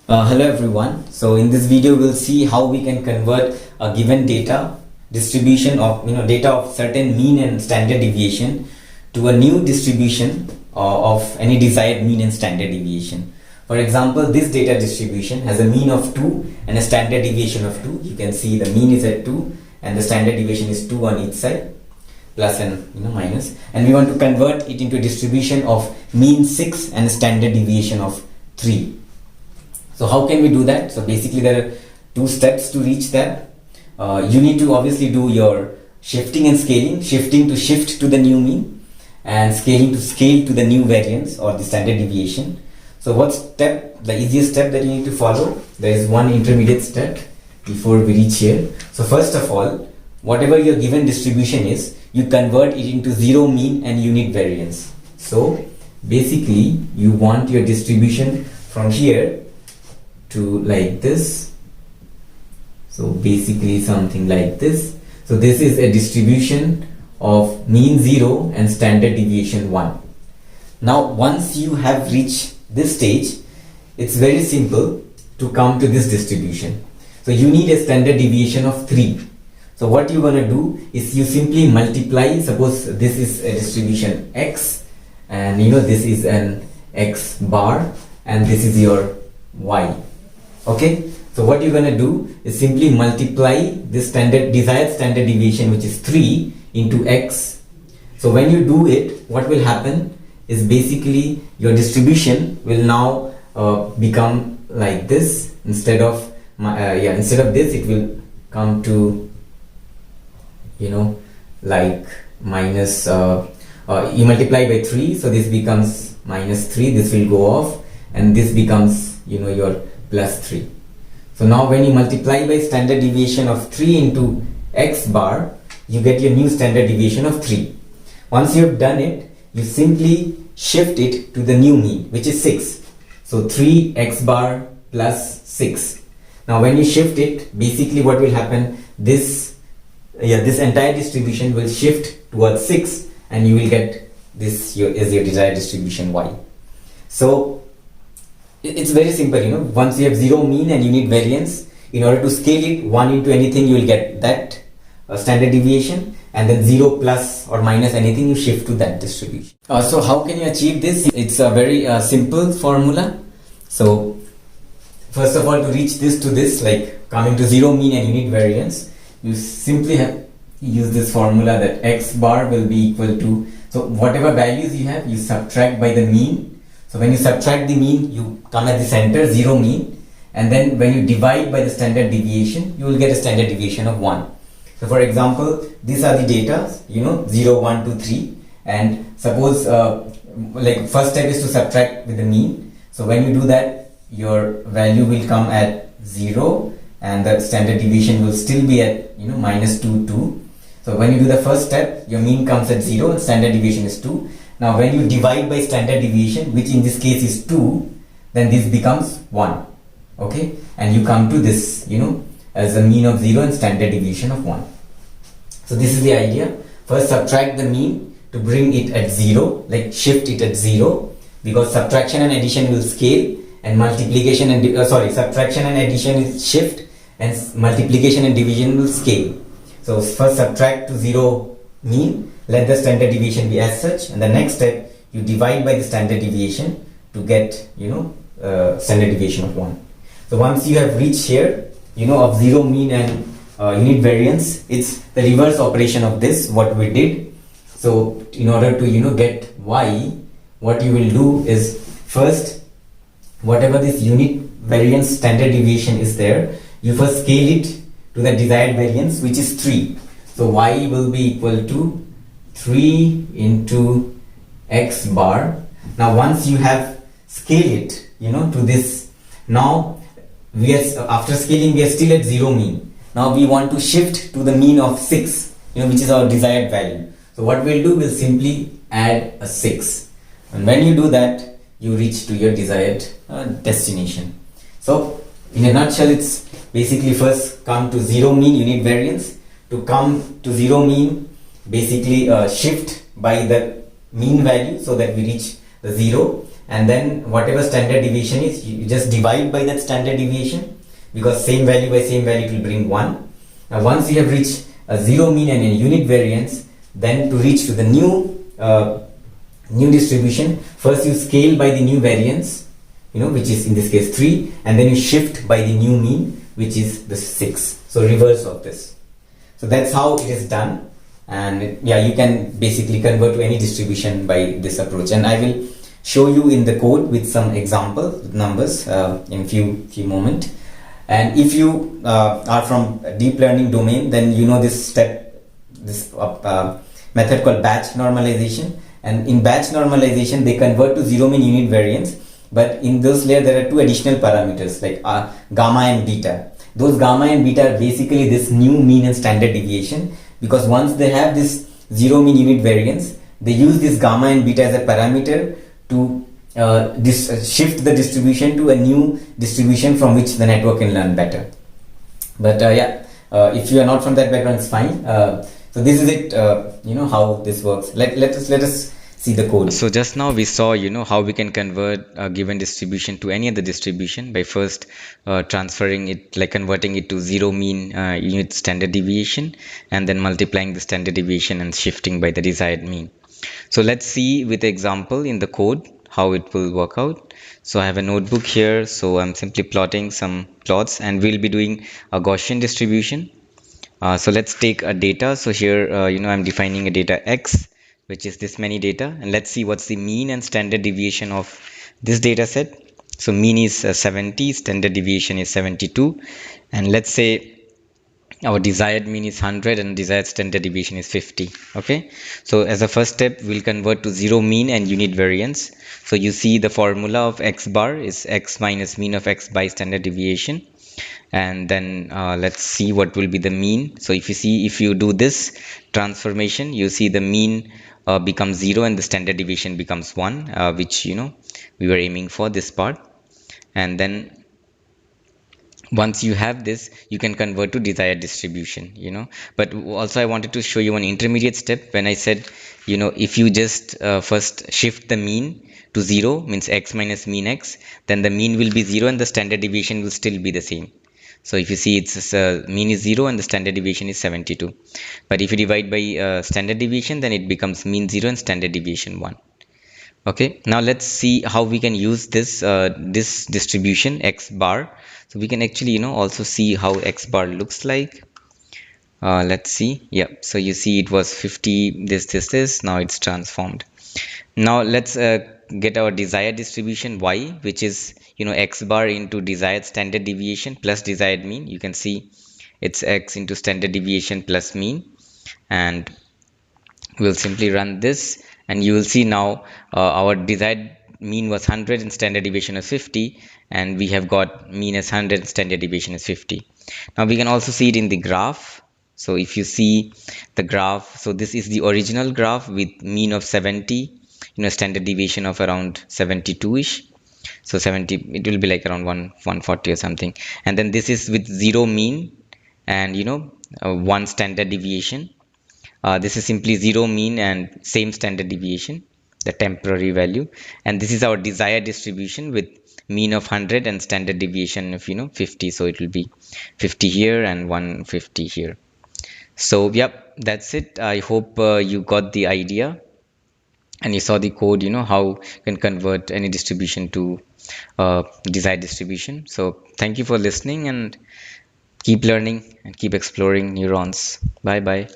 Hello everyone. So in this video we'll see how we can convert a given data distribution of data of certain mean and standard deviation to a new distribution of any desired mean and standard deviation. For example, this data distribution has a mean of 2 and a standard deviation of 2. You can see the mean is at 2 and the standard deviation is 2 on each side, plus and minus, and we want to convert it into a distribution of mean 6 and a standard deviation of 3. So how can we do that? So basically there are two steps to reach that. You need to obviously do your shifting and scaling, shifting to shift to the new mean and scaling to scale to the new variance or the standard deviation. So what step, the easiest step that you need to follow? There is one intermediate step before we reach here. So first of all, whatever your given distribution is, you convert it into zero mean and unit variance. So basically you want your distribution from here to like this. So basically something like this. So this is a distribution of mean 0 and standard deviation 1. Now once you have reached this stage, it's very simple to come to this distribution. So you need a standard deviation of 3. So what you're gonna do is you simply multiply. Suppose this is a distribution x and this is an x bar and this is your y. Okay, so what you're gonna do is simply multiply this desired standard deviation, which is 3, into x. So when you do it, what will happen is basically your distribution will now become like this. Instead of this, it will come to like minus. You multiply by 3, so this becomes minus 3. This will go off, and this becomes your plus 3. So now when you multiply by standard deviation of 3 into x bar, you get your new standard deviation of 3. Once you have done it, you simply shift it to the new mean, which is 6. So 3 x bar plus 6. Now when you shift it, basically what will happen, this entire distribution will shift towards 6 and you will get this is your desired distribution y. So it's very simple, once you have zero mean and unit variance, in order to scale it 1 into anything, you will get that standard deviation, and then 0 plus or minus anything, you shift to that distribution. So how can you achieve this? It's a very simple formula. So first of all, to reach this to this, like coming to zero mean and unit variance, you simply have to use this formula that x bar will be equal to, so whatever values you have, you subtract by the mean. So when you subtract the mean, you come at the center, zero mean, and then when you divide by the standard deviation, you will get a standard deviation of 1. So for example, these are the data, 0, 1, 2, 3, and suppose like first step is to subtract with the mean. So when you do that, your value will come at 0 and the standard deviation will still be at minus 2, 2. So when you do the first step, your mean comes at 0 and standard deviation is 2. Now when you divide by standard deviation, which in this case is 2, then this becomes 1. Okay, and you come to this as a mean of 0 and standard deviation of 1. So this is the idea. First subtract the mean to bring it at 0, like shift it at 0, because subtraction and addition will scale, and multiplication and subtraction and addition is shift, and multiplication and division will scale. So first subtract to 0 mean, let the standard deviation be as such, and the next step you divide by the standard deviation to get standard deviation of 1. So once you have reached here of zero mean and unit variance, it's the reverse operation of this what we did. So in order to get y, what you will do is first, whatever this unit variance standard deviation is there, you first scale it to the desired variance, which is 3. So y will be equal to 3 into x bar. Now once you have scaled it to this, now after scaling we are still at zero mean. Now we want to shift to the mean of 6, which is our desired value. So what we'll do, we'll simply add a 6, and when you do that, you reach to your desired destination. So in a nutshell, it's basically first come to zero mean unit variance. To come to zero mean, basically shift by the mean value so that we reach the 0, and then whatever standard deviation is, you just divide by that standard deviation, because same value by same value it will bring 1. Now once you have reached a zero mean and a unit variance, then to reach to the new distribution, first you scale by the new variance, which is in this case 3, and then you shift by the new mean, which is the 6. So reverse of this. So that's how it is done. And yeah, you can basically convert to any distribution by this approach, and I will show you in the code with some example numbers in few moments. And if you are from deep learning domain, then you know this method called batch normalization. And in batch normalization, they convert to zero mean unit variance, but in those layer there are two additional parameters like gamma and beta. Those gamma and beta are basically this new mean and standard deviation, because once they have this zero mean unit variance, they use this gamma and beta as a parameter to shift the distribution to a new distribution from which the network can learn better. But if you are not from that background, it's fine. So this is it, how this works. Let us see the code. So just now we saw, how we can convert a given distribution to any other distribution by first transferring it, like converting it to zero mean unit standard deviation, and then multiplying the standard deviation and shifting by the desired mean. So let's see with the example in the code how it will work out. So I have a notebook here, so I'm simply plotting some plots, and we'll be doing a Gaussian distribution. So let's take a data. So here, I'm defining a data X, which is this many data, and let's see what's the mean and standard deviation of this data set. So mean is 70, standard deviation is 72, and let's say our desired mean is 100 and desired standard deviation is 50. Okay, so as a first step, we'll convert to zero mean and unit variance. So you see the formula of x bar is x minus mean of x by standard deviation, and then let's see what will be the mean. So if you do this transformation, you see the mean becomes 0 and the standard deviation becomes 1, which we were aiming for this part. And then once you have this, you can convert to desired distribution. But also I wanted to show you one intermediate step when I said, if you just first shift the mean to 0, means x minus mean x, then the mean will be 0 and the standard deviation will still be the same. So if you see, it's mean is 0 and the standard deviation is 72. But if you divide by standard deviation, then it becomes mean 0 and standard deviation 1. Okay, now let's see how we can use this distribution x bar. So we can actually also see how x bar looks like. Let's see. Yeah, so you see it was 50, this, now it's transformed. Now let's get our desired distribution y, which is x bar into desired standard deviation plus desired mean. You can see it's x into standard deviation plus mean, and we'll simply run this, and you will see now our desired mean was 100 and standard deviation is 50, and we have got mean as 100 and standard deviation is 50. Now we can also see it in the graph. So if you see the graph, so this is the original graph with mean of 70, standard deviation of around 72ish. So 70, it will be like around 140 or something. And then this is with zero mean and 1 standard deviation. This is simply zero mean and same standard deviation, the temporary value. And this is our desired distribution with mean of 100 and standard deviation of 50. So it will be 50 here and 150 here. So yep, that's it. I hope you got the idea and you saw the code, how you can convert any distribution to desired distribution. So thank you for listening, and keep learning and keep exploring neurons. Bye bye.